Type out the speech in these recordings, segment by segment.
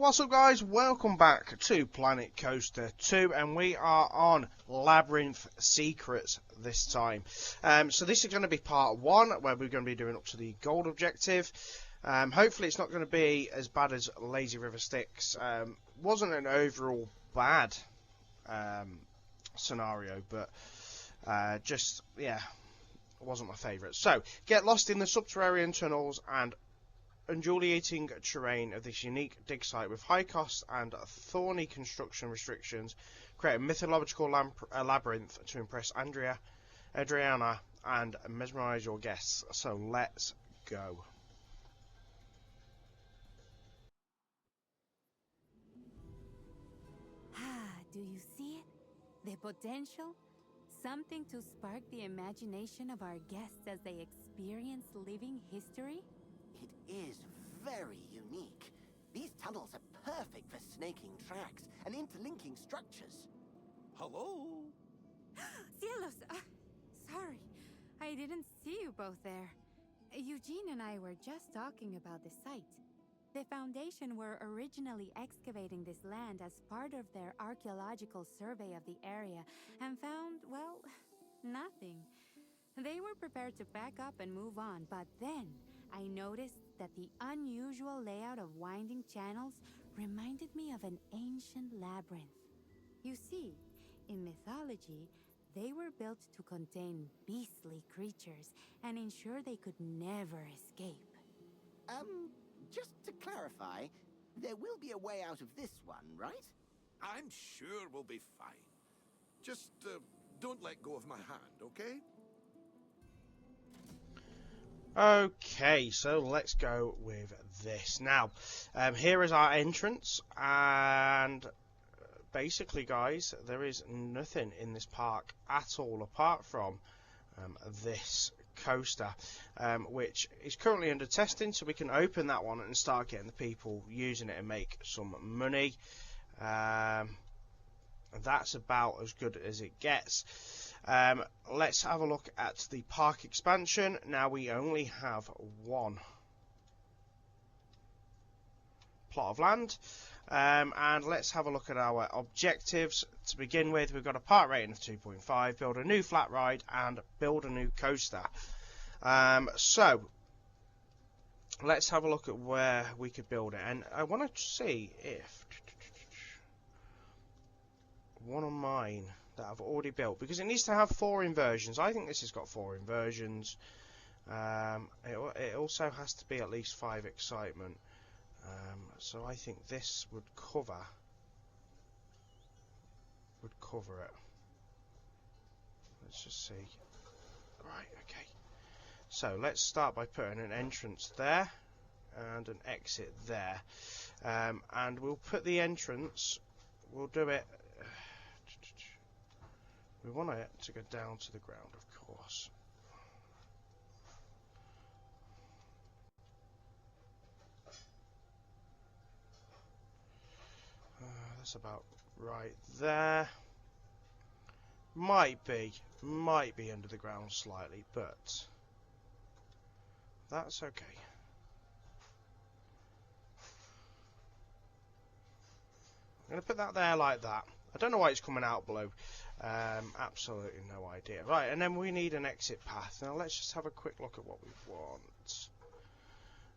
What's up guys, welcome back to Planet Coaster 2 and we are on Labyrinth Secrets this time. So this is going to be part 1 where we're going to be doing up to the gold objective. Hopefully it's not going to be as bad as Lazy River Styx. Wasn't an overall bad scenario, but just, yeah, wasn't my favourite. So, get lost in the subterranean tunnels and undulating terrain of this unique dig site with high costs and thorny construction restrictions. Create a mythological labyrinth to impress Adriana and mesmerize your guests. So let's go. Do you see it? The potential? Something to spark the imagination of our guests as they experience living history? It is very unique. These tunnels are perfect for snaking tracks and interlinking structures. Hello? Cielos! Sorry, I didn't see you both there. Eugene and I were just talking about the site. The Foundation were originally excavating this land as part of their archaeological survey of the area and found, well, nothing. They were prepared to pack up and move on, but then I noticed that the unusual layout of winding channels reminded me of an ancient labyrinth. You see, in mythology, they were built to contain beastly creatures and ensure they could never escape. Just to clarify, there will be a way out of this one, right? I'm sure we'll be fine. Just don't let go of my hand, okay? Okay, so let's go with this. Now, here is our entrance, and basically, guys, there is nothing in this park at all apart from this coaster, which is currently under testing, so we can open that one and start getting the people using it and make some money. That's about as good as it gets. Let's have a look at the park expansion. Now we only have one plot of land, and let's have a look at our objectives. To begin with, we've got a park rating of 2.5, build a new flat ride and build a new coaster. So let's have a look at where we could build it, and I want to see if one of mine that I've already built, because it needs to have 4 inversions. I think this has got 4 inversions. It also has to be at least 5 excitement. So I think this would cover it. Let's just see. Right, okay. So let's start by putting an entrance there and an exit there. And we'll put the entrance, we'll do it. We want it to go down to the ground, of course. That's about right there. Might be under the ground slightly, but that's okay. I'm going to put that there like that. I don't know why it's coming out blue. Absolutely no idea. Right, and then we need an exit path. Now let's just have a quick look at what we want.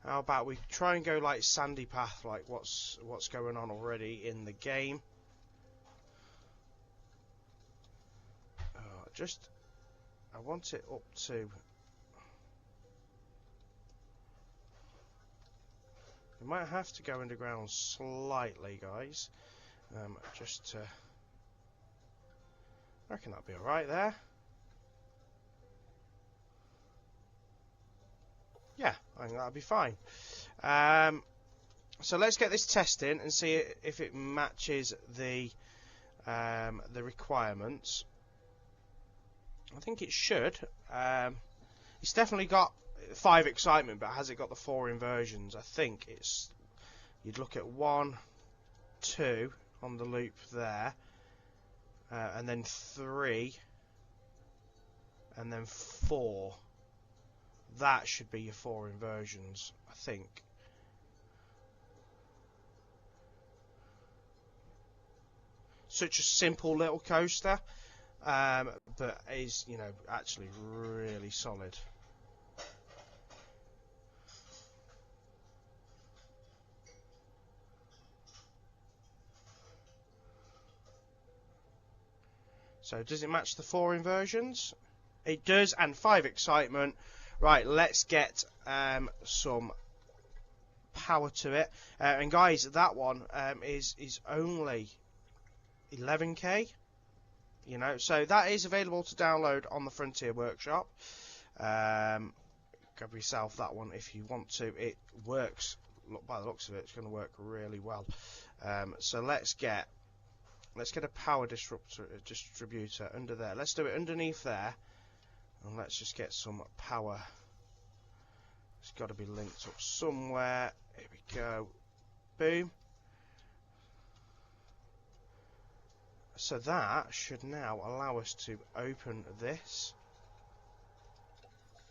How about we try and go like sandy path, like what's going on already in the game. I want it up to. We might have to go underground slightly, guys. Just to. I reckon that'll be alright there. Yeah, I think that'll be fine. So let's get this testing and see if it matches the requirements. I think it should. It's definitely got 5 excitement, but has it got the 4 inversions? I think it's. You'd look at 1, 2 on the loop there. And then 3, and then 4. That should be your 4 inversions, I think. such a simple little coaster, but is, you know, actually really solid. So does it match the 4 inversions? It does, and 5 excitement. Right, let's get some power to it. And guys, that one is only 11k. You know, so that is available to download on the Frontier Workshop. Grab yourself that one if you want to. It works. Look, by the looks of it, it's going to work really well. So let's get a power distributor under there. Let's do it underneath there, and let's just get some power. It's got to be linked up somewhere. Here we go. Boom. So that should now allow us to open this.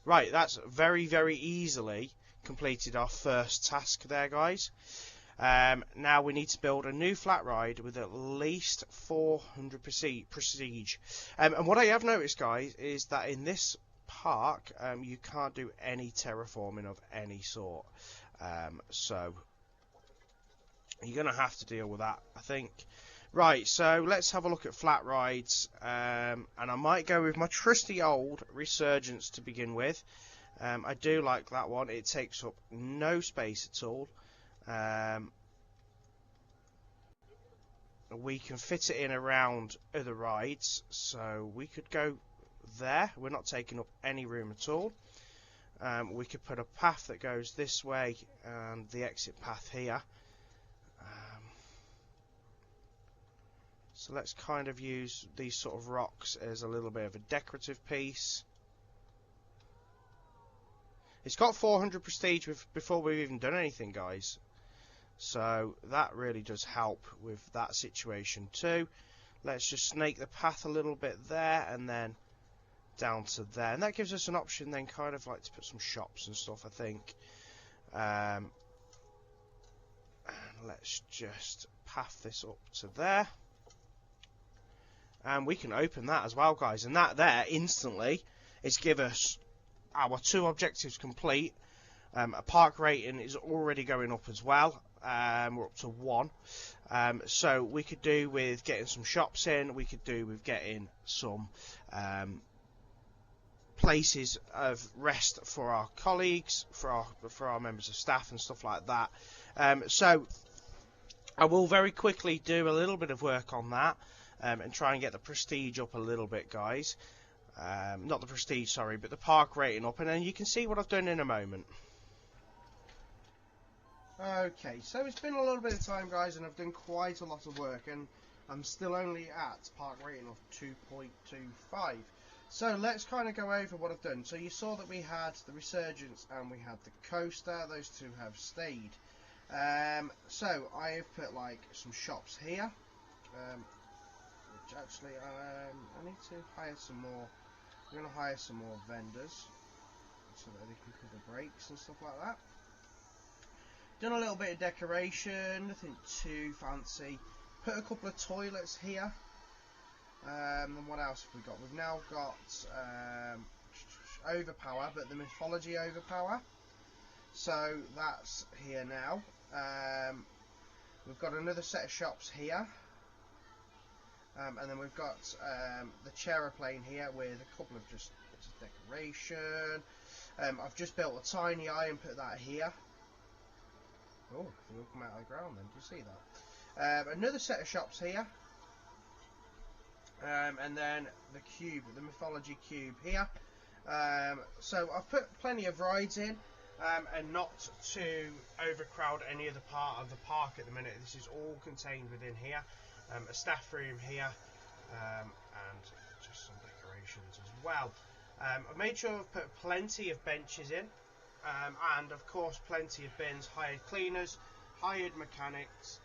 Right, that's very, very easily completed our first task there, guys. Now we need to build a new flat ride with at least 400 prestige. And what I have noticed, guys, is that in this park, you can't do any terraforming of any sort. So you're going to have to deal with that, I think. Right, so let's have a look at flat rides, and I might go with my trusty old Resurgence to begin with. I do like that one. It takes up no space at all. We can fit it in around other rides, so we could go there. We're not taking up any room at all. We could put a path that goes this way and the exit path here. So let's kind of use these sort of rocks as a little bit of a decorative piece. It's got 400 prestige before we've even done anything, guys. So that really does help with that situation too. Let's just snake the path a little bit there and then down to there. And that gives us an option then kind of like to put some shops and stuff, I think. And let's just path this up to there. And we can open that as well, guys. And that there instantly is give us our 2 objectives complete. A park rating is already going up as well. We're up to 1. So we could do with getting some shops in. We could do with getting some places of rest for our colleagues, for our members of staff and stuff like that. So I will very quickly do a little bit of work on that. And try and get the prestige up a little bit, guys. Not the prestige, sorry, but the park rating up, and then you can see what I've done in a moment. Okay, so it's been a little bit of time, guys, and I've done quite a lot of work, and I'm still only at park rating of 2.25. So let's kind of go over what I've done. So you saw that we had the Resurgence and we had the coaster. Those 2 have stayed. So I have put like some shops here. Actually, I need to hire some more. I'm going to hire some more vendors so that they can cover breaks and stuff like that. Done a little bit of decoration, nothing too fancy. Put a couple of toilets here. And what else have we got? We've now got overpower, but the mythology overpower. So that's here now. We've got another set of shops here. And then we've got the Chairplane here with a couple of just bits of decoration. I've just built a tiny eye and put that here. Oh, it'll come out of the ground then. Do you see that? Another set of shops here. And then the cube, the mythology cube here. So I've put plenty of rides in. And not to overcrowd any other part of the park at the minute. This is all contained within here. A staff room here, and just some decorations as well. I've made sure I've put plenty of benches in, and of course plenty of bins, hired cleaners, hired mechanics.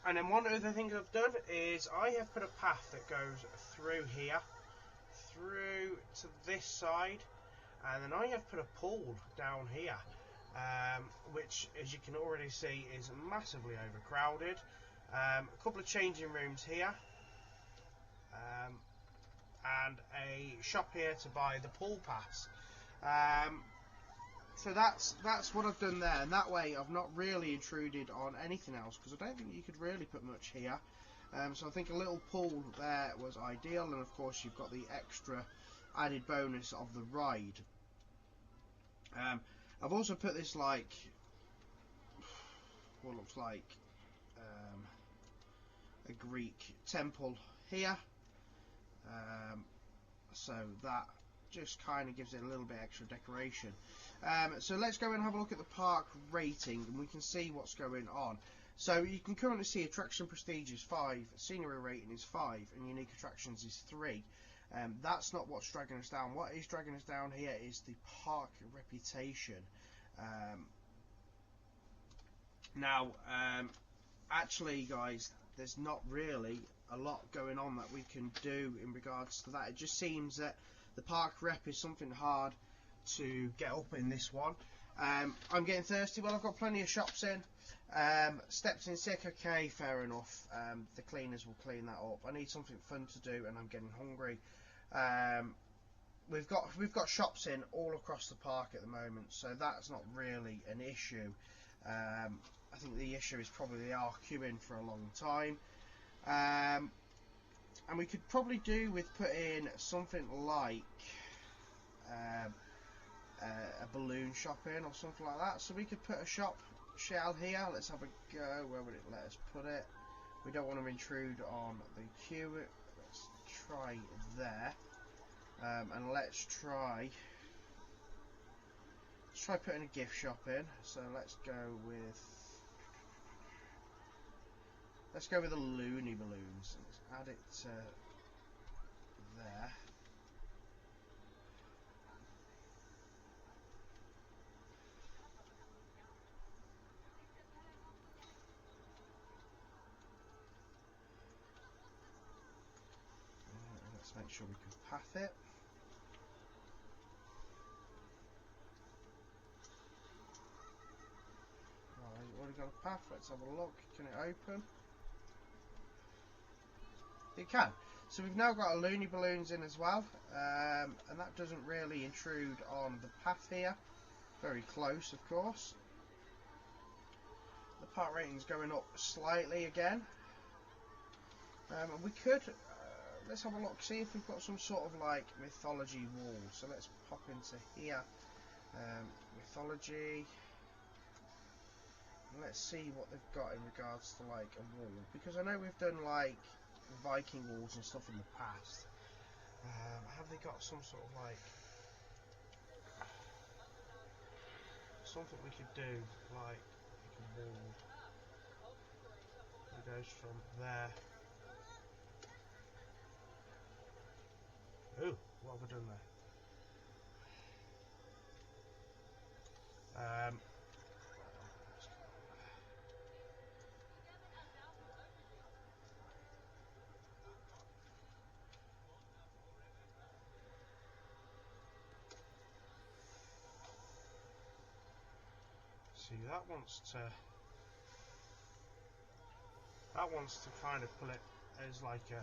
And then one other thing I've done is I have put a path that goes through here, through to this side, and then I have put a pool down here. Which, as you can already see, is massively overcrowded. A couple of changing rooms here, and a shop here to buy the pool pass. So that's what I've done there, and that way I've not really intruded on anything else, because I don't think you could really put much here. So I think a little pool there was ideal, and of course you've got the extra added bonus of the ride. I've also put this, like, what looks like a Greek temple here, so that just kind of gives it a little bit extra decoration. So let's go and have a look at the park rating, and we can see what's going on. So you can currently see attraction prestige is 5, scenery rating is 5, and unique attractions is 3. That's not what's dragging us down. What is dragging us down here is the park reputation. Now, actually, guys, there's not really a lot going on that we can do in regards to that. It just seems that the park rep is something hard to get up in this one. I'm getting thirsty. Well, I've got plenty of shops in. Steps in sick, okay, fair enough. The cleaners will clean that up. I need something fun to do, and I'm getting hungry. We've got shops in all across the park at the moment, so that's not really an issue. I think the issue is probably they are queuing for a long time. And we could probably do with putting something like a balloon shop in or something like that. So we could put a shop shell here. Let's have a go. Where would it let us put it? We don't want to intrude on the queue. Let's try there. And let's try putting a gift shop in. So let's go with the loony balloons. Let's add it to there. Let's make sure we can path it. Right, already got a path. Let's have a look. Can it open? It can. So we've now got a loony balloons in as well, and that doesn't really intrude on the path here. Very close, of course. The park rating's going up slightly again. And we could, let's have a look, see if we've got some sort of like mythology wall. So let's pop into here, mythology. And let's see what they've got in regards to like a wall, because I know we've done like Viking walls and stuff in the past. Have they got some sort of like something we could do, like a wall that goes from there? Ooh, what have we done there? See, that wants to kind of pull it as like a.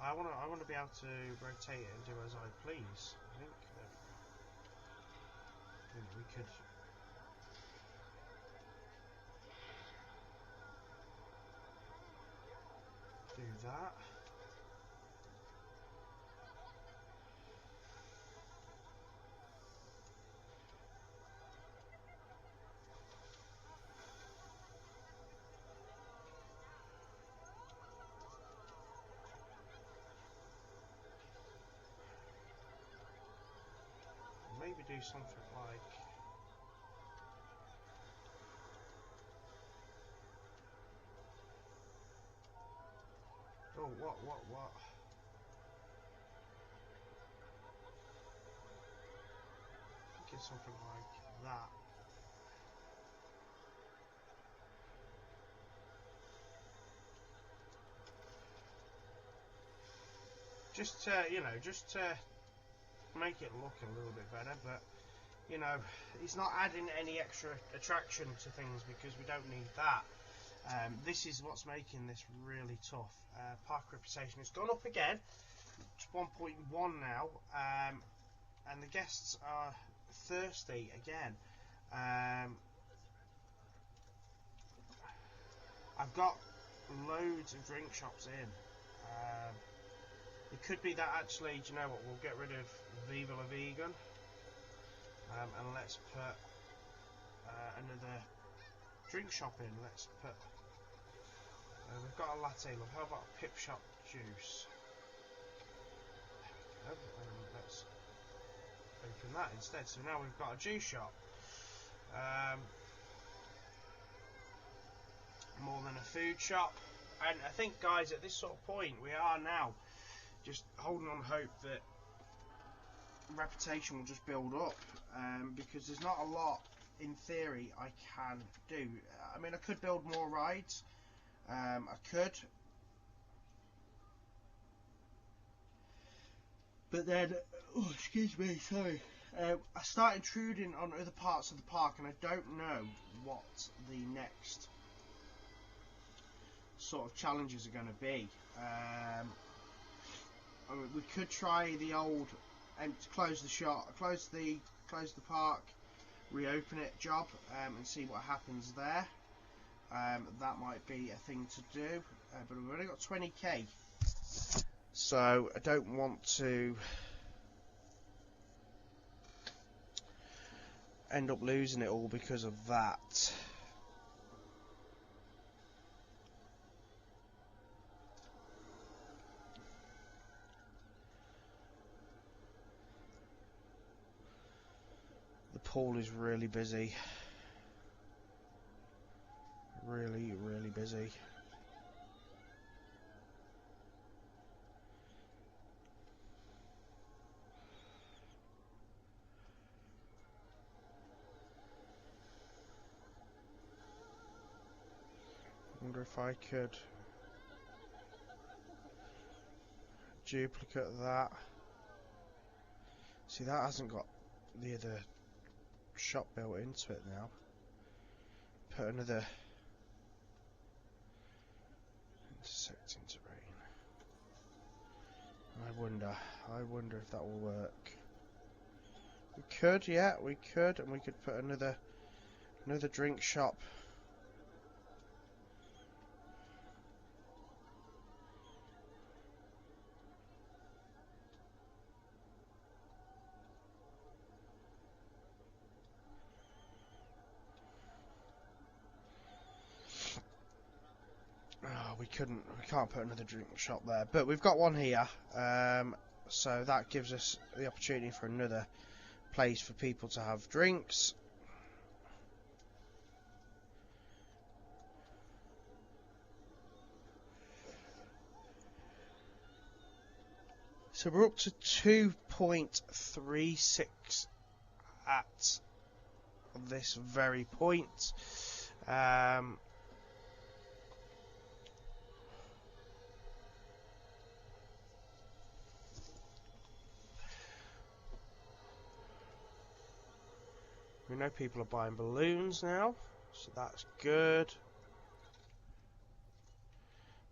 I want to be able to rotate it and do as I please. I think we could. Do that. Maybe do something like. Oh, what? I think it's something like that. Just to, just to make it look a little bit better, but you know, it's not adding any extra attraction to things because we don't need that. This is what's making this really tough. Park reputation has gone up again. It's 1.1 now, and the guests are thirsty again. I've got loads of drink shops in. It could be that actually, do you know what, we'll get rid of Viva la Vegan, and let's put another drink shop in. Let's put, we've got a latte, love, how about a Pip Shop juice? There we go, and let's open that instead. So now we've got a juice shop. More than a food shop. And I think, guys, at this sort of point, we are now just holding on hope that reputation will just build up, because there's not a lot, in theory, I can do. I mean, I could build more rides. I could. But then, oh, excuse me, sorry. I start intruding on other parts of the park, and I don't know what the next sort of challenges are going to be. I mean, we could try the old close the shop, close the park, reopen it job, and see what happens there. That might be a thing to do, but we've only got 20k, so I don't want to end up losing it all because of that. The pool is really busy. Really, really busy. I wonder if I could duplicate that. See, that hasn't got the other shop built into it now. Put another intersecting terrain. I wonder if that will work. We could, yeah, we could, and we could put another drink shop. Oh, we can't put another drink shop there, but we've got one here, so that gives us the opportunity for another place for people to have drinks. So we're up to 2.36 at this very point. We know people are buying balloons now, so that's good.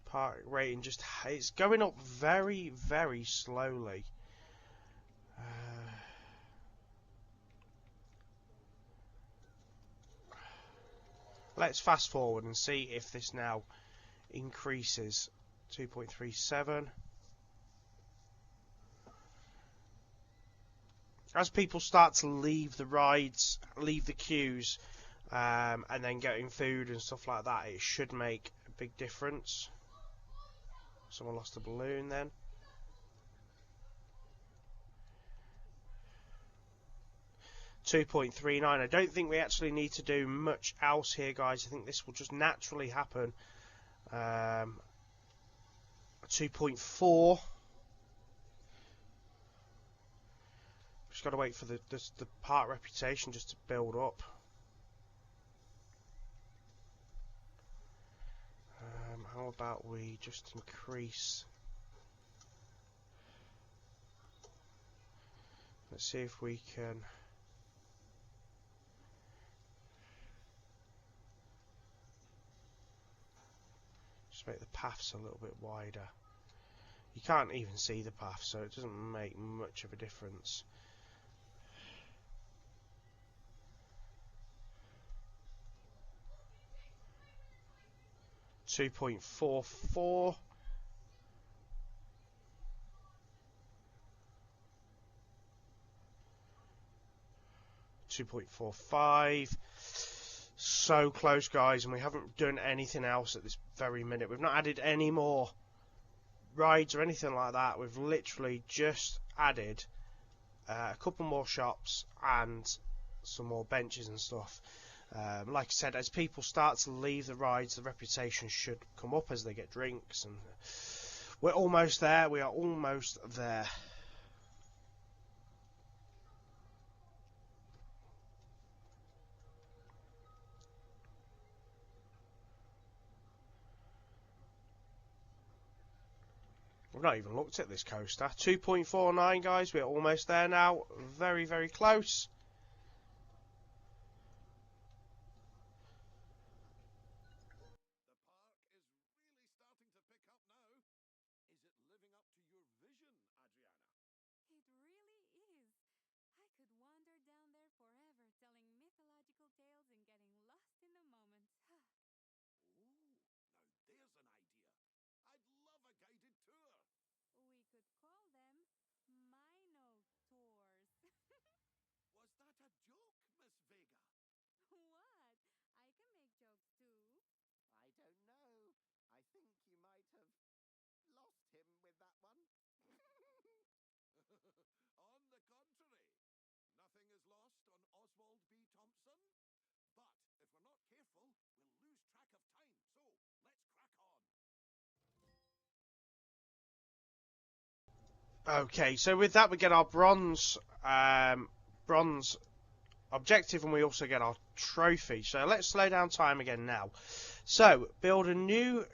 Park rating it's going up very, very slowly. Let's fast forward and see if this now increases. 2.37. As people start to leave the rides, leave the queues, and then getting food and stuff like that, it should make a big difference. Someone lost a balloon then. .39. I don't think we actually need to do much else here, guys. I think this will just naturally happen. 2.4. Just got to wait for the park reputation just to build up. How about we just increase? Let's see if we can Let's make the paths a little bit wider. You can't even see the path, so it doesn't make much of a difference. .44. 2.45. So close, guys, and we haven't done anything else at this very minute. We've not added any more rides or anything like that. We've literally just added a couple more shops and some more benches and stuff. Like I said, as people start to leave the rides, the reputation should come up as they get drinks, and we're almost there. We are almost there. We've not even looked at this coaster. 2.49, guys. We're almost there now. Very, very close. Okay, so with that we get our bronze objective, and we also get our trophy. So let's slow down time again now. So build a new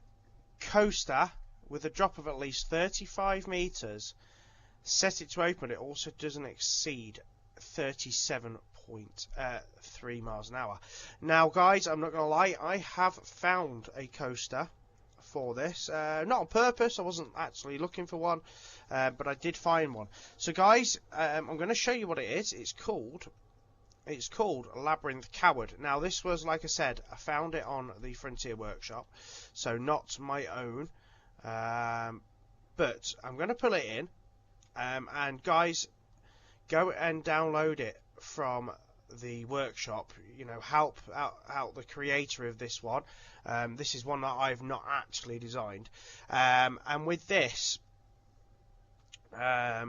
coaster with a drop of at least 35 meters. Set it to open. It also doesn't exceed 37.3 miles an hour. Now, guys, I'm not gonna lie, I have found a coaster for this. Not on purpose. I wasn't actually looking for one. But I did find one. So guys, I'm going to show you what it is. It's called Labyrinth Coward. Now this was, like I said, I found it on the Frontier Workshop, so not my own. But I'm going to put it in, and guys, go and download it from the workshop. You know, help out the creator of this one. This is one that I've not actually designed, and with this. I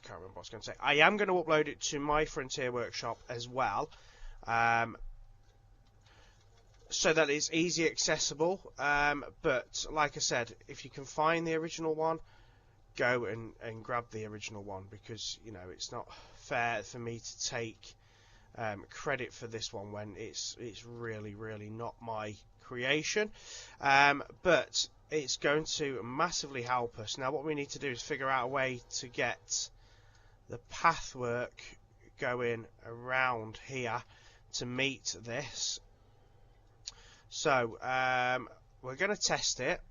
can't remember what I was going to say. I am going to upload it to my Frontier Workshop as well, so that it's easy accessible. But like I said, if you can find the original one, go and grab the original one, because you know it's not fair for me to take credit for this one when it's really not my creation. But it's going to massively help us. Now what we need to do is figure out a way to get the pathwork going around here to meet this. So we're going to test it.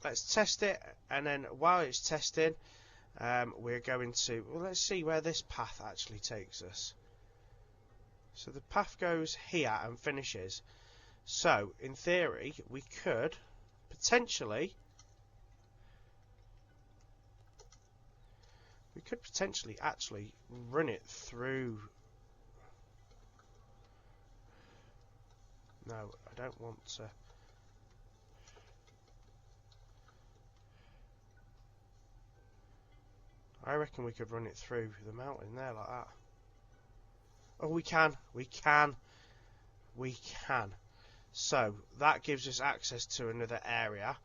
Let's test it, and then while it's testing, we're going to, well, let's see where this path actually takes us. So the path goes here and finishes. So in theory we could potentially actually run it through. No, I don't want to. I reckon we could run it through the mountain there like that. Oh, we can. So that gives us access to another area.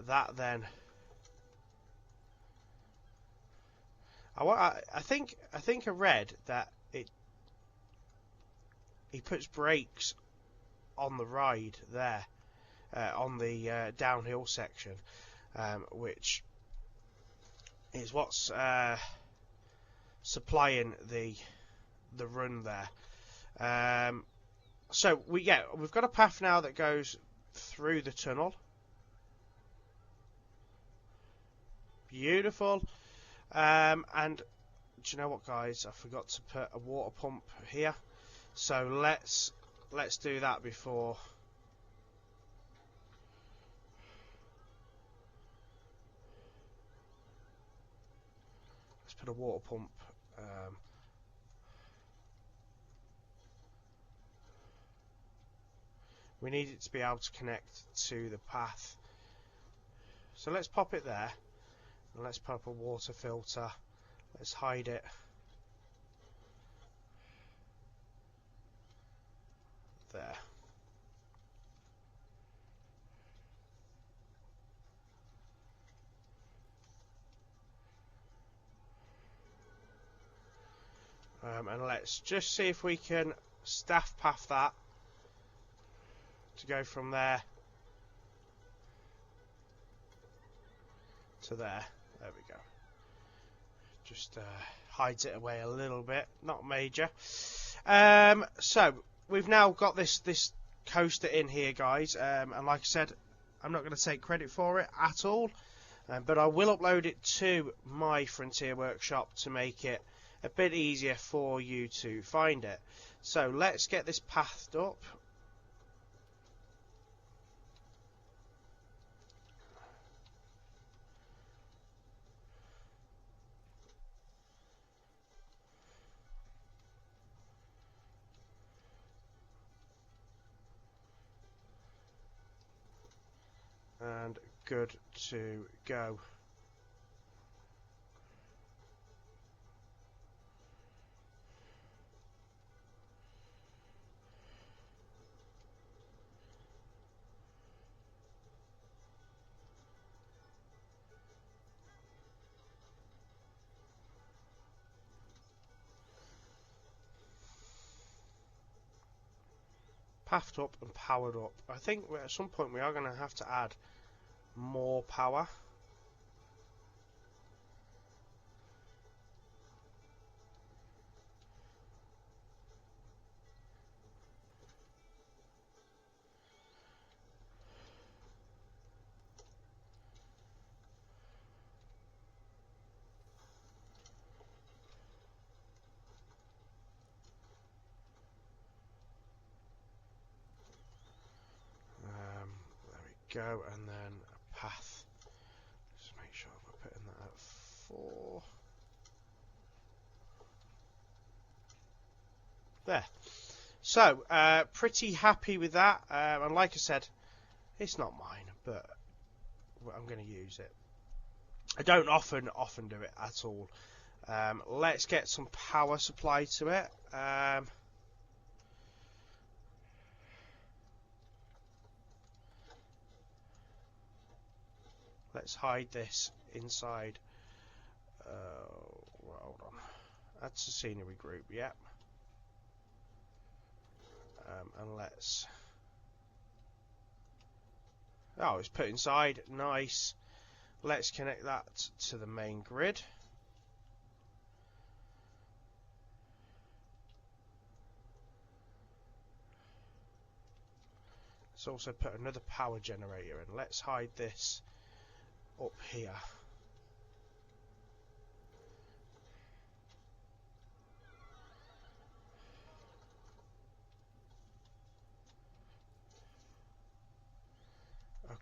That then, I think I read that he puts brakes on the ride there, on the downhill section, which is what's supplying the run there. So we've got a path now that goes through the tunnel. Beautiful. And do you know what, guys? I forgot to put a water pump here. So let's do that before. Let's put a water pump. We need it to be able to connect to the path. So let's pop it there. And let's pop a water filter. Let's hide it. There. And let's just see if we can staff path that to go from there to there. There we go. Just hides it away a little bit, not major. So we've now got this coaster in here, guys, and like I said, I'm not going to take credit for it at all, but I will upload it to my Frontier Workshop to make it a bit easier for you to find it. So let's get this pathed up. And good to go. Pathed up and powered up. I think at some point we are going to have to add more power. There we go, and then a path. Just make sure we're putting that at 4. There. So, pretty happy with that. And like I said, it's not mine, but I'm going to use it. I don't often do it at all. Let's get some power supply to it. Let's hide this inside. Well, hold on. That's a scenery group, yep. And let's. Oh, it's put inside. Nice. Let's connect that to the main grid. Let's also put another power generator in. Let's hide this up here.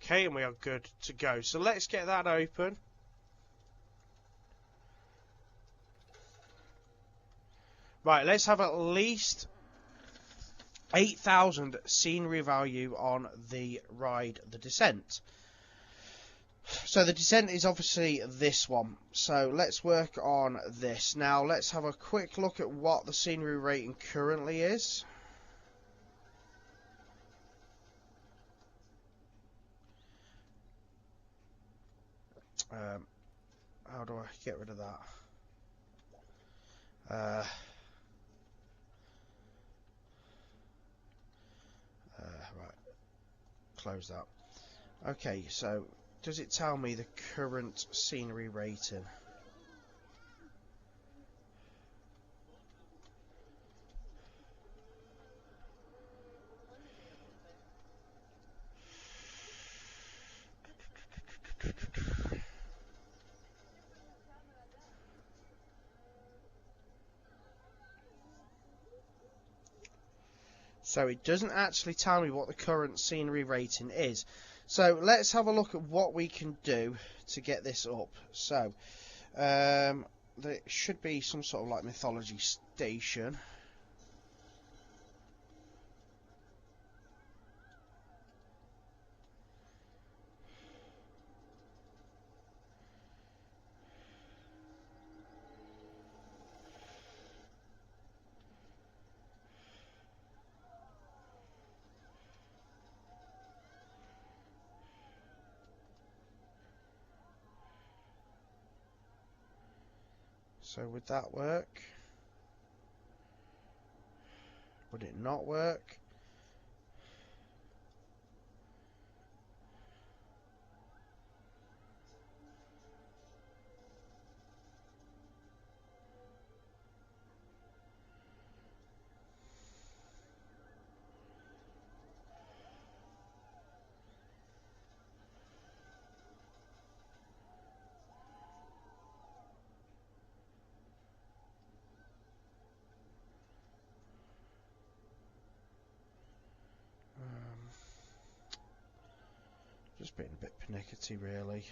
Okay, and we are good to go. So let's get that open. Right, let's have at least 8,000 scenery value on the ride, the Descent. So the Descent is obviously this one. So let's work on this. Now let's have a quick look at what the scenery rating currently is. How do I get rid of that? Right, close that. Okay, so does it tell me the current scenery rating? So it doesn't actually tell me what the current scenery rating is. So let's have a look at what we can do to get this up. So there should be some sort of like mythology station. So would that work? Would it not work? Just being a bit pernickety, really.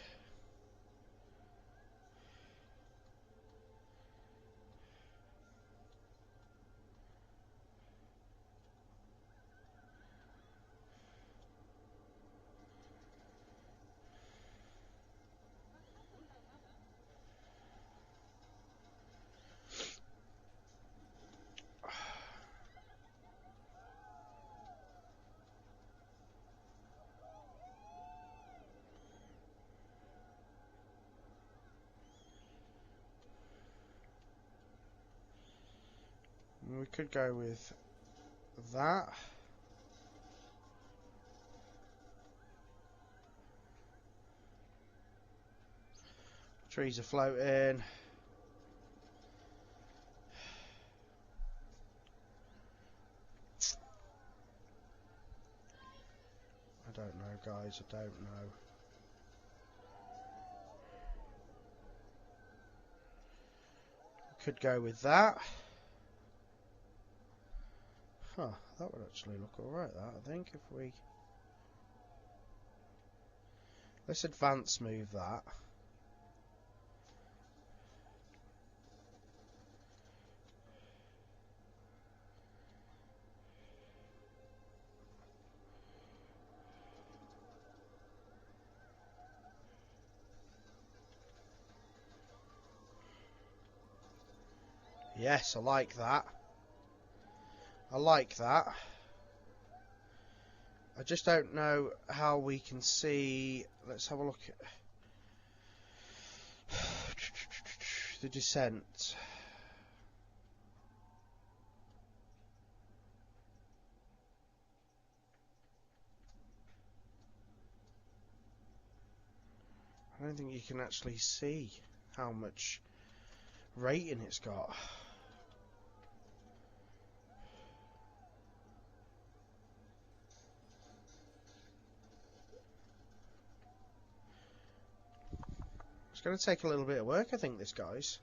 We could go with that. Trees are floating. I don't know, guys, I don't know. Could go with that. Huh, that would actually look alright, that, I think, if we... Let's advance move that. Yes, I like that. I like that. I just don't know how we can see... Let's have a look at... the descent. I don't think you can actually see how much rating it's got. It's going to take a little bit of work, I think, this, guys.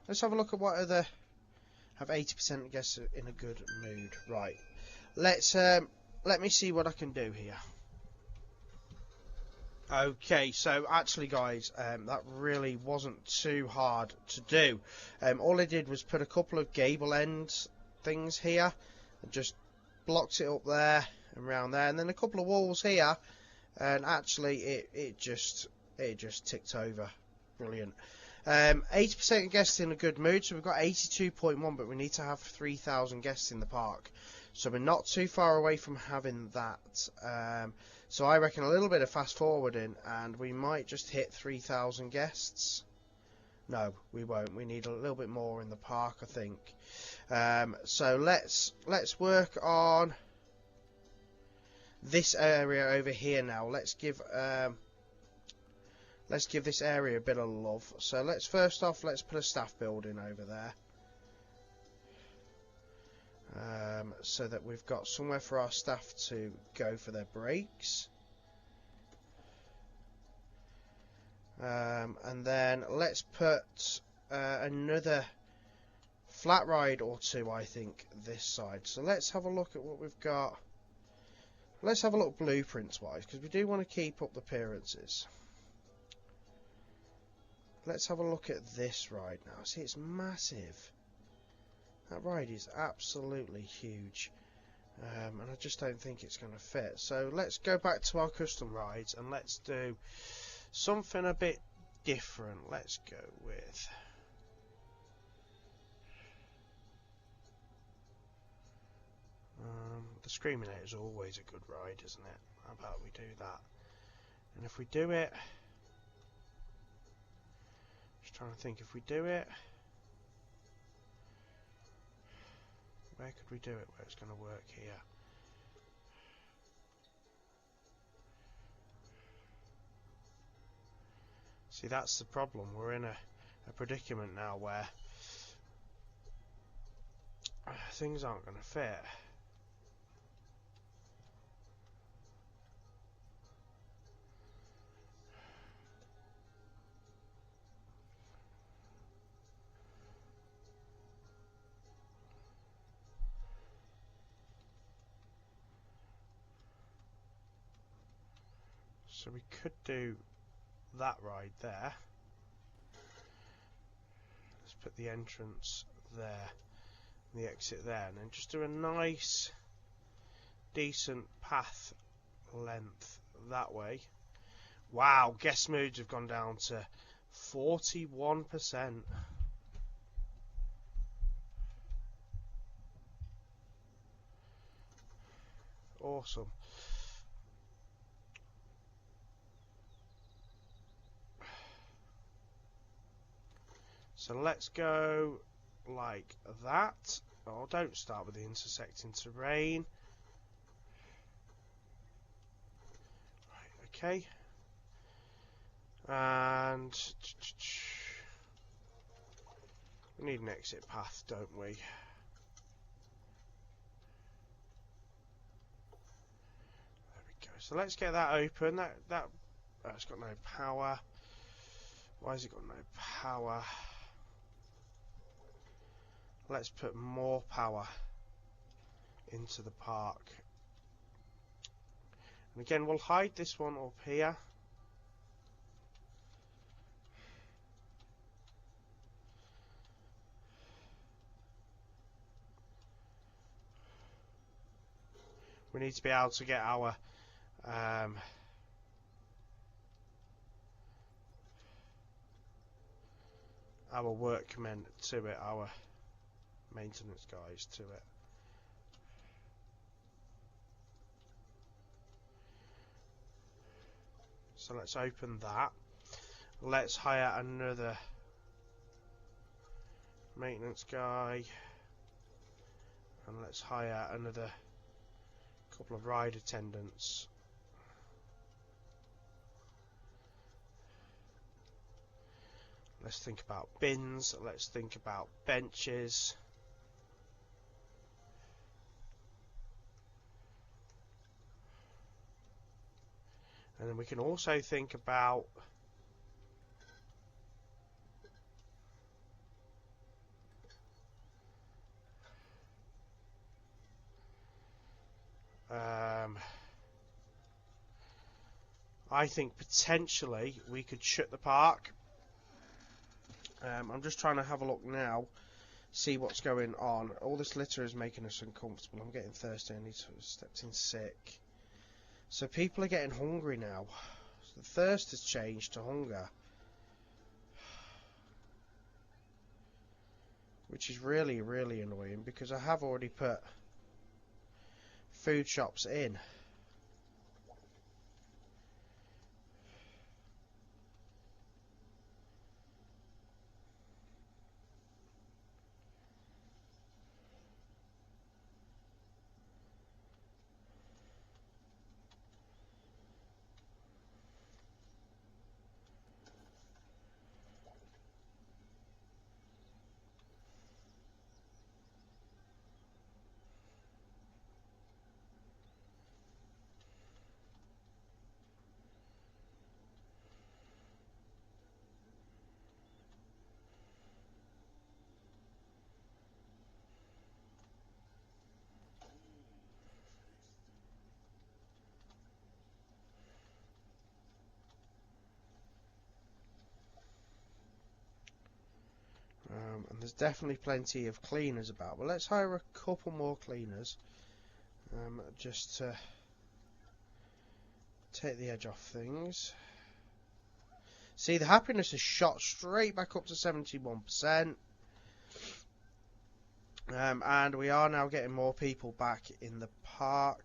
Let's have a look at what other have 80% guess in a good mood. Right. Let's let me see what I can do here. Okay, so actually, guys, that really wasn't too hard to do. All I did was put a couple of gable end things here and just blocked it up there and around there, and then a couple of walls here, and actually it just ticked over. Brilliant. 80% guests in a good mood, so we've got 82.1, but we need to have 3,000 guests in the park, so we're not too far away from having that. So I reckon a little bit of fast forwarding and we might just hit 3,000 guests. No, we won't. We need a little bit more in the park, I think. So let's work on this area over here now. Let's give this area a bit of love. So let's put a staff building over there. So that we've got somewhere for our staff to go for their breaks. And then let's put another flat ride or two, I think, this side. So let's have a look at what we've got. Let's have a look blueprints wise, because we do want to keep up the appearances. Let's have a look at this ride now. See, it's massive. That ride is absolutely huge. And I just don't think it's going to fit. So let's go back to our custom rides and let's do something a bit different. Let's go with... the Screaminator is always a good ride, isn't it? How about we do that? And if we do it... Just trying to think, if we do it... Where could we do it where it's going to work here? See, that's the problem. We're in a predicament now where things aren't going to fit. So we could do that ride there. Let's put the entrance there, and the exit there, and then just do a nice, decent path length that way. Wow, guest moods have gone down to 41%. Awesome. So let's go like that. Oh, don't start with the intersecting terrain. Right, okay. And we need an exit path, don't we? There we go. So let's get that open. That's got no power. Why has it got no power? Let's put more power into the park. And again, we'll hide this one up here. We need to be able to get our workmen to it, our maintenance guys to it. So let's open that. Let's hire another maintenance guy, and let's hire another couple of ride attendants. Let's think about bins, let's think about benches. And then we can also think about I think potentially we could shut the park. I'm just trying to have a look now, see what's going on. All this litter is making us uncomfortable. I'm getting thirsty. I need to stepped in sick. So people are getting hungry now. So the thirst has changed to hunger, which is really, really annoying because I have already put food shops in. There's definitely plenty of cleaners about, but let's hire a couple more cleaners, just to take the edge off things. See, the happiness has shot straight back up to 71%. And we are now getting more people back in the park.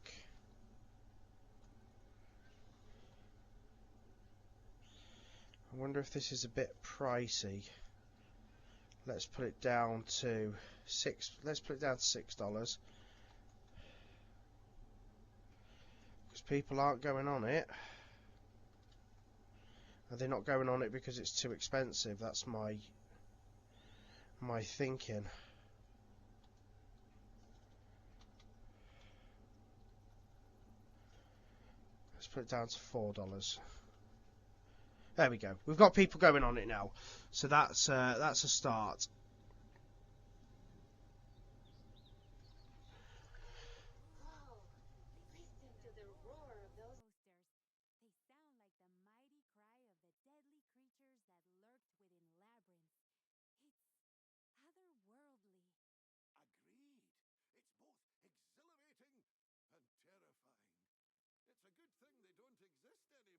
I wonder if this is a bit pricey. Let's put it down to Let's put it down to $6. Because people aren't going on it. Are they not going on it because it's too expensive? That's my thinking. Let's put it down to $4. There we go. We've got people going on it now, so that's a start. Listen to the roar of those posters. They sound like the mighty cry of the deadly creatures that lurked within Labyrinth. It's otherworldly. Agreed.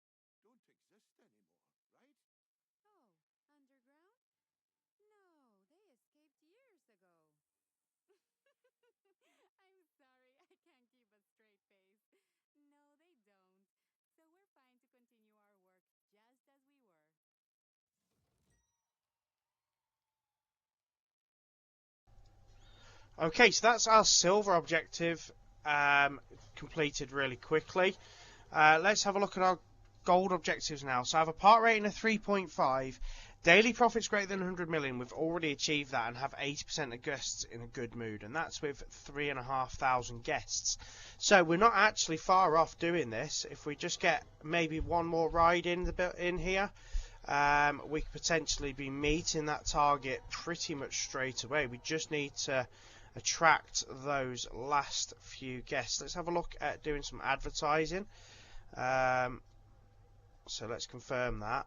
It's both exhilarating and terrifying. It's a good thing they don't exist anymore. They don't exist anymore, right? Oh, underground? No, they escaped years ago. I'm sorry, I can't keep a straight face. No, they don't. So we're fine to continue our work just as we were. Okay, so that's our silver objective completed really quickly. Let's have a look at our gold objectives now. So I have a part rating of 3.5. Daily profits greater than 100 million. We've already achieved that and have 80% of guests in a good mood. And that's with 3,500 guests. So we're not actually far off doing this. If we just get maybe one more ride in here, we could potentially be meeting that target pretty much straight away. We just need to attract those last few guests. Let's have a look at doing some advertising. So let's confirm that.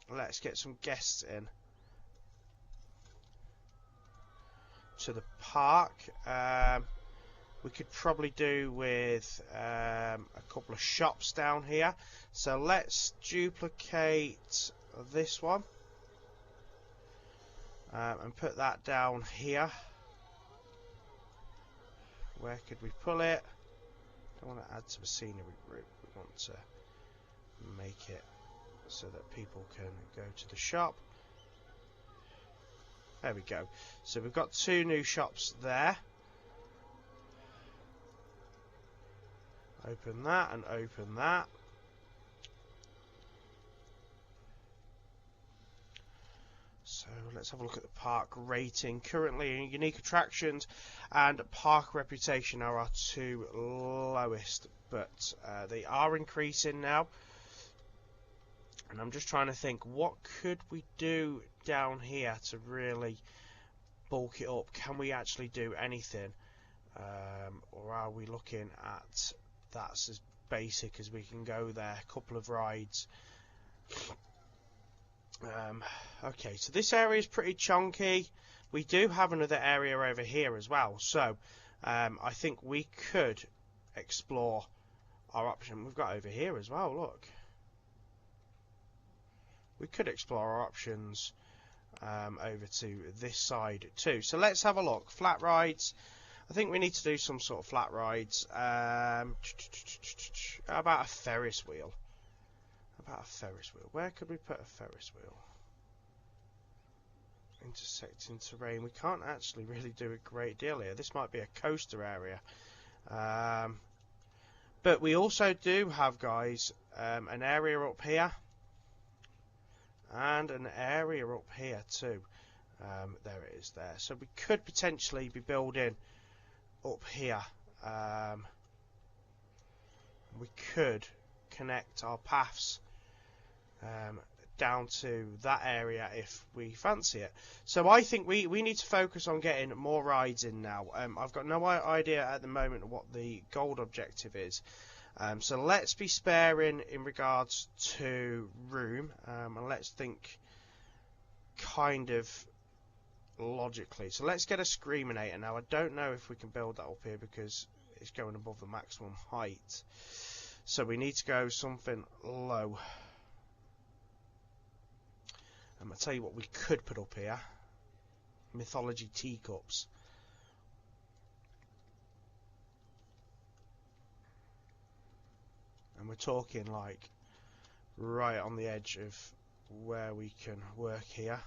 Let's get some guests in to the park. We could probably do with a couple of shops down here. So let's duplicate this one and put that down here. Where could we pull it? Don't want to add to the scenery group. We want to make it so that people can go to the shop. There we go. So we've got 2 new shops there. Open that and open that. So let's have a look at the park rating. Currently, unique attractions and park reputation are our 2 lowest, but they are increasing now. And I'm just trying to think, what could we do down here to really bulk it up? Can we actually do anything? Or are we looking at that's as basic as we can go there? A couple of rides. Okay, so this area is pretty chunky. We do have another area over here as well. So I think we could explore our option. We've got over here as well, look. We could explore our options over to this side too. So let's have a look. Flat rides. I think we need to do some sort of flat rides. How about a Ferris wheel? Where could we put a Ferris wheel? Intersecting terrain. We can't actually really do a great deal here. This might be a coaster area. But we also do have, guys, an area up here. And an area up here too. There it is there. So we could potentially be building up here. We could connect our paths down to that area if we fancy it. So I think we need to focus on getting more rides in now. I've got no idea at the moment what the gold objective is. So let's be sparing in regards to room, and let's think kind of logically. So let's get a Screaminator. Now I don't know if we can build that up here because it's going above the maximum height. So we need to go something low. I'll tell you what we could put up here. Mythology teacups. And we're talking like right on the edge of where we can work here.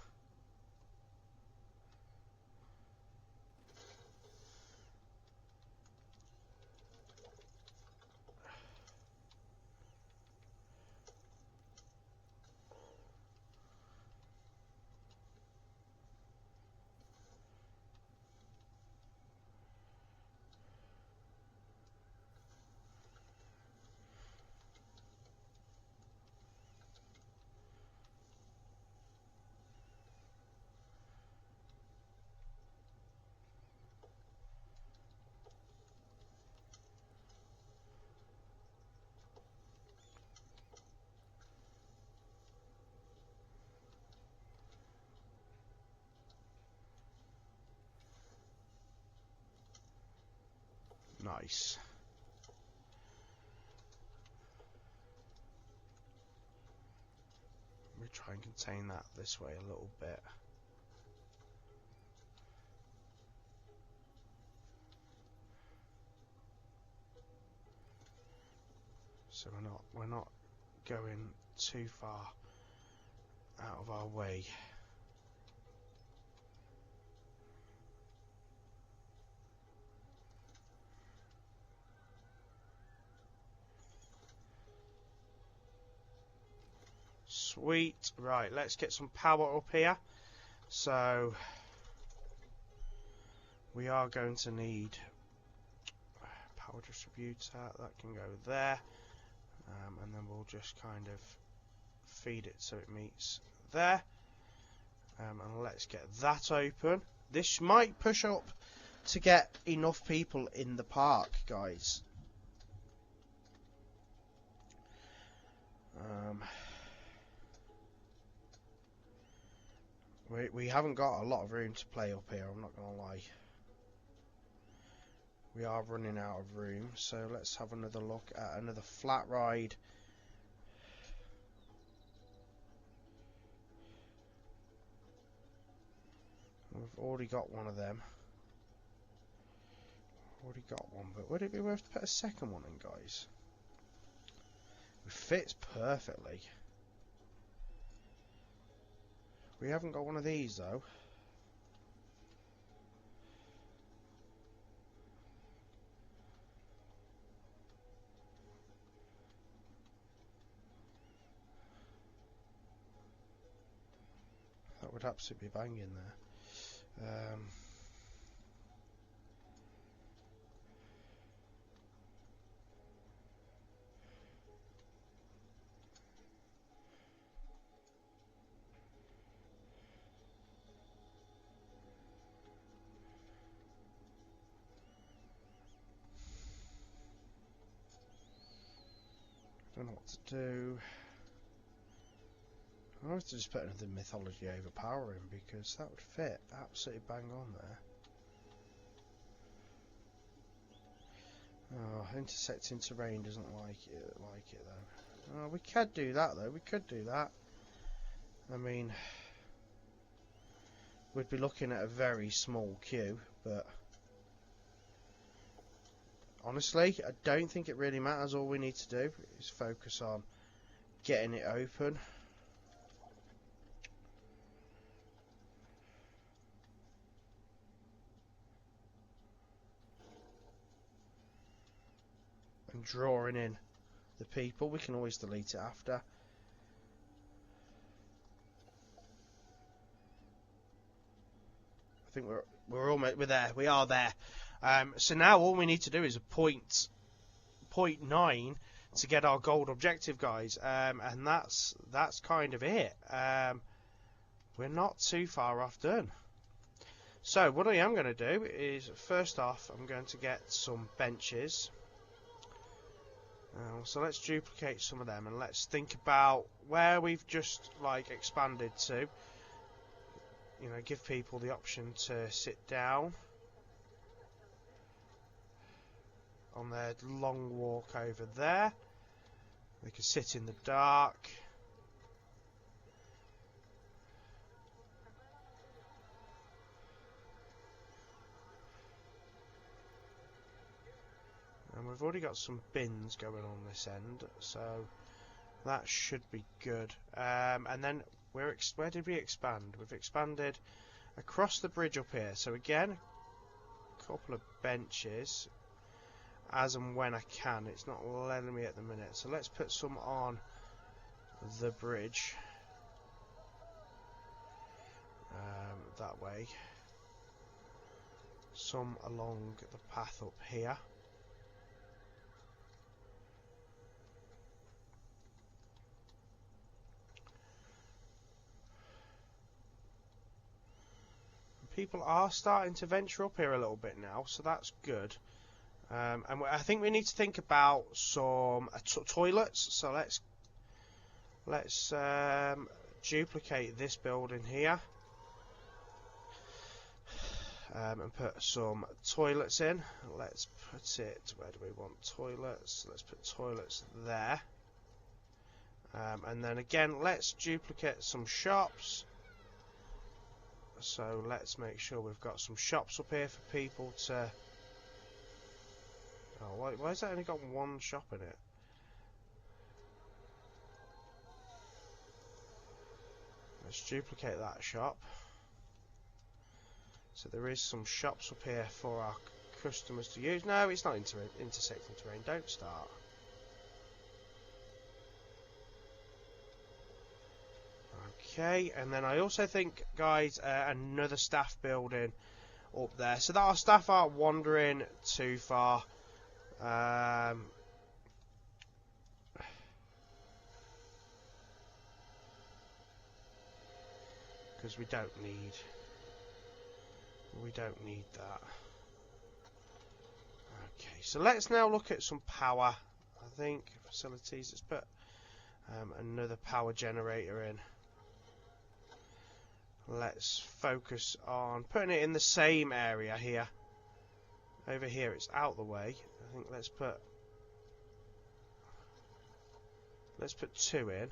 Nice. Let me try and contain that this way a little bit. So we're not going too far out of our way. Sweet. Right, let's get some power up here. So we are going to need power distributor. That can go there. And then we'll just kind of feed it so it meets there. And let's get that open. This might push up to get enough people in the park, guys. We haven't got a lot of room to play up here, I'm not going to lie. We are running out of room, so let's have another look at another flat ride. We've already got one of them. Already got one, but would it be worth to put a second one in, guys? It fits perfectly. We haven't got one of these though. That would absolutely be banging there. Don't know what to do. I have to just put another mythology overpowering because that would fit absolutely bang on there. Oh, intersecting terrain doesn't like it though. Oh, we could do that though. We could do that. I mean, we'd be looking at a very small queue, but honestly, I don't think it really matters. All we need to do is focus on getting it open. And drawing in the people. We can always delete it after. I think we're there. We are there. So now all we need to do is a point 0.9 to get our gold objective, guys. And that's kind of it. We're not too far off done. So what I am going to do is, first off, I'm going to get some benches. So let's duplicate some of them and let's think about where we've just like expanded to. you know, give people the option to sit down on their long walk over there. They can sit in the dark. And we've already got some bins going on this end, so that should be good. And then where did we expand? We've expanded across the bridge up here. So again, a couple of benches as and when I can. It's not letting me at the minute. So let's put some on the bridge. That way. Some along the path up here. People are starting to venture up here a little bit now, so that's good. And I think we need to think about some toilets. So let's duplicate this building here and put some toilets in. Let's put it, where do we want toilets? Let's put toilets there. And then again, let's duplicate some shops. So let's make sure we've got some shops up here for people to... Oh, why has that only got one shop in it? Let's duplicate that shop. So there is some shops up here for our customers to use. No, it's not intersecting terrain. Don't start. Okay, and then I also think, guys, another staff building up there, so that our staff aren't wandering too far. Because we don't need that. Okay, so let's now look at some power. I think facilities. Let's put another power generator in. Let's focus on putting it in the same area here. Over here it's out the way. I think let's put two in.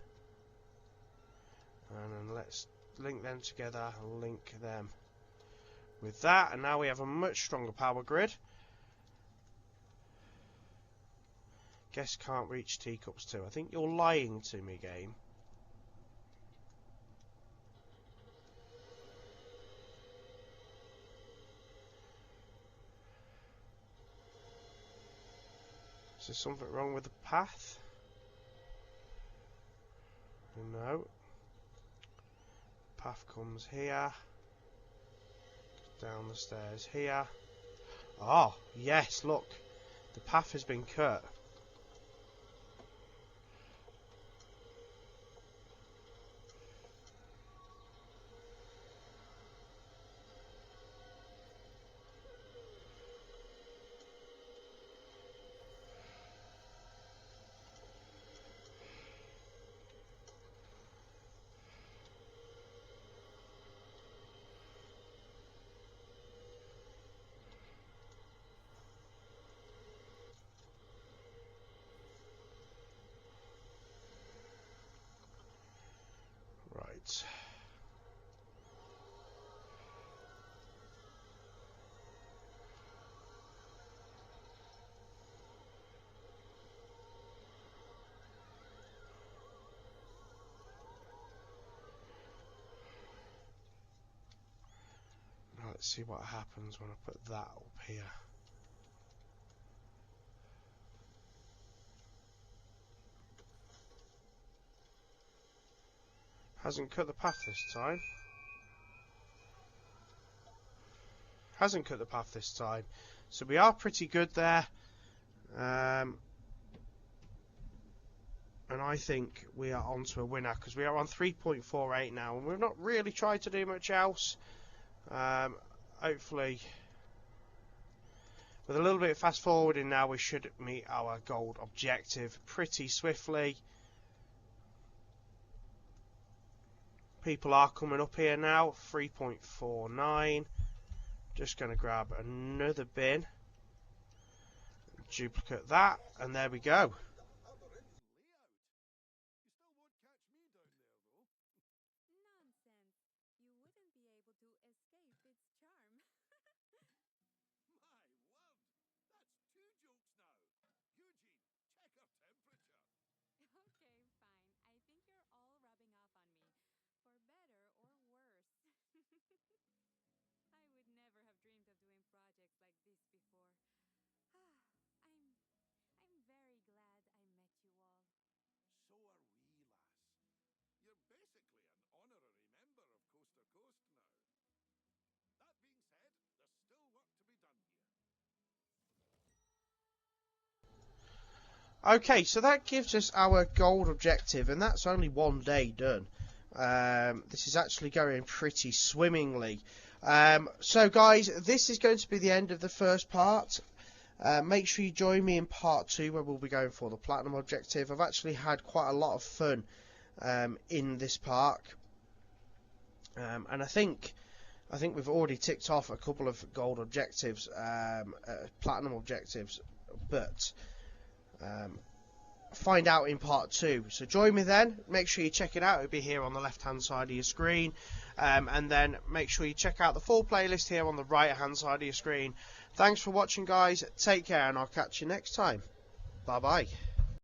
And then let's link them together and link them with that. And now we have a much stronger power grid. Guess can't reach teacups too. I think you're lying to me, game. Is there something wrong with the path? No. Path comes here. Down the stairs here. Oh, yes, look. The path has been cut. Right. Now let's see what happens when I put that up here. Hasn't cut the path this time. Hasn't cut the path this time. So we are pretty good there. And I think we are on to a winner because we are on 3.48 now. And we've not really tried to do much else. Hopefully, with a little bit of fast forwarding now, we should meet our gold objective pretty swiftly. People are coming up here now. 3.49. Just going to grab another bin. Duplicate that, and there we go. Okay, so that gives us our gold objective, and that's only 1 day done. This is actually going pretty swimmingly. So guys, this is going to be the end of the first part. Make sure you join me in part 2, where we'll be going for the platinum objective. I've actually had quite a lot of fun in this park, and I think we've already ticked off a couple of gold objectives, platinum objectives, but find out in part 2. So join me then. Make sure you check it out. It'll be here on the left hand side of your screen, and then make sure you check out the full playlist here on the right hand side of your screen. Thanks for watching, guys. Take care, and I'll catch you next time. Bye bye.